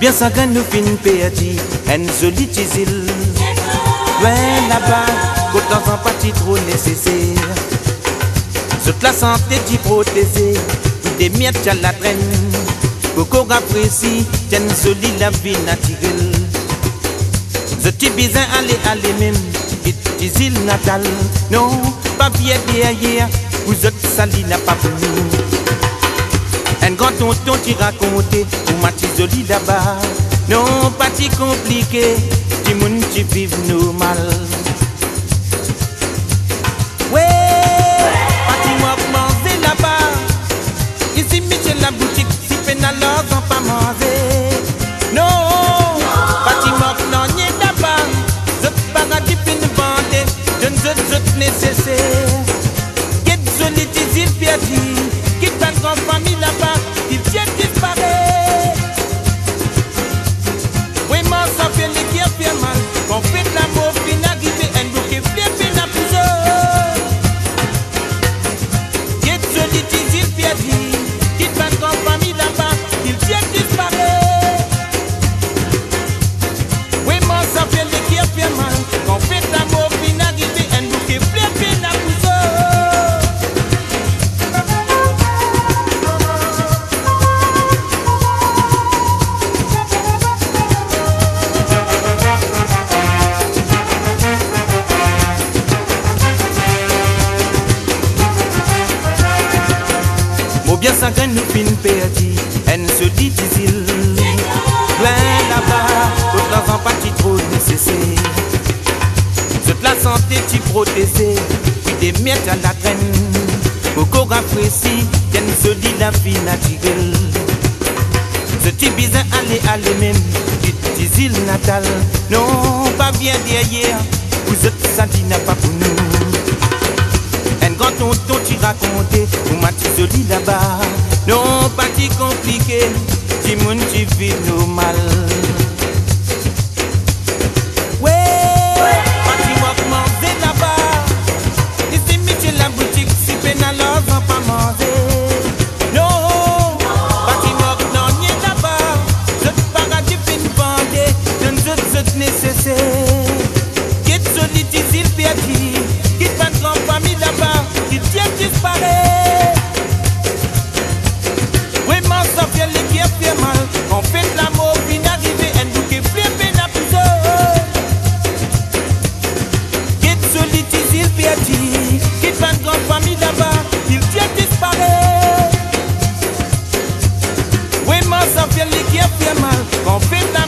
bien ça gagne nous fin perdu, une jolie petite île. Loin là-bas, pourtant sans partie trop nécessaire. Toute la santé t'y protéger, des miettes à la traîne. Beaucoup apprécient, tiennent jolie la vie naturelle. Je t'y besoin aller même, petite île natale. Non, pas bien derrière, vous autres sali n'a pas pour nous. Un grand tonton t'y raconter, pour ma petite jolie là-bas. Non, pas si compliqué, du monde qui vive normal. Ouais, pas moi manger là-bas. Ici, Michel la boutique, si peine alors on pas manger. Non, pas moi non n'y est là-bas. Je paradis puis nous vendre, je ne nécessaire. Qu'est jolie t'y perdu, qui ta grande famille là-bas, il vient disparaître. Oui, moi ça fait les qui a fait mal. On fait de l'amour, puis n'arrive un bouquet, flip, n'a plus d'eau. Qu'est jolie t'y perdu, qui ta grande famille là-bas, il vient disparaître. Oui, moi ça fait les qui a fait mal. On fait de l'amour, puis n'arrive un bouquet, flip, n'a plus d'eau. Bien ça gagne nous fin perdu, elle se dit île. Plein là-bas, toute l'argent pas trop nécessaire. Toute la santé t'y protéger, puis des miettes à la traîne. Beaucoup apprécient, tiennent se dit la vie naturelle. Je t'y besoin aller même, petite île natale. Non, pas bien derrière, vous autres ça dit n'a pas pour nous. Un grand tonton t'y raconter, pour ma petite jolie là-bas. Non, pas si compliqué, si monde t'y vit normal. Ouais, pas si moi manger là-bas. Ici, Michel la boutique, si peine alors on pas manger. Non, pas si moi non n'y est là-bas. Je paradis fin bandé, je ne nécessaire. Qu'est jolie t'y perdu, qui ta grande famille là-bas, qui tient disparaît. Oui, moi ça fait les qui a fait mal. On fait de l'amour, puis n'arrive un bouquet, flip, n'a plus d'eau. Qui jolie t'y perdu, qui ta grande famille là-bas, qui tient disparaît. Oui, moi ça fait les qui a fait mal. On fait de l'amour.